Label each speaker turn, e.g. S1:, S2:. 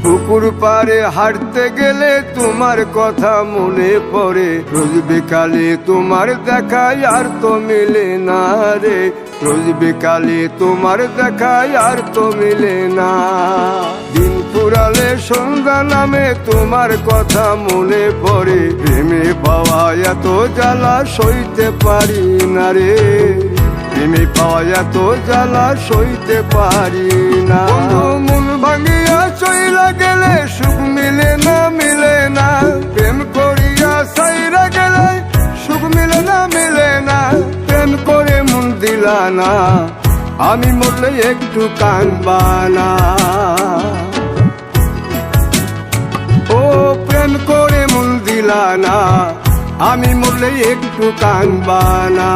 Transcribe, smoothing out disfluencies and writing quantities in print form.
S1: পুকুর পাড়ে হাঁটতে গেলে তোমার কথা মনে পড়ে, রোজ বিকালে তোমার দেখা আর তো মিলে না রে, রোজ বিকালে তোমার দেখা আর তো মিলে না। দিন ফুরালে সন্ধ্যা নামে তোমার কথা মনে পড়ে, প্রেমে পাওয়া এত জ্বালা সইতে পারি না রে, প্রেমে পাওয়া এত জ্বালা সইতে পারি না। মন ভাঙিয়া চইলা গেলে সুখ মিলে না, মিলে না, প্রেম করিয়া সাইরা গেলে সুখ মিলে না, মিলে না, প্রেম করে মন দিলা না, আমি মরলে একটু কাঁদবা না। ও প্রেম করে মন দিলা না, আমি মরলে একটু কাঁদবা না।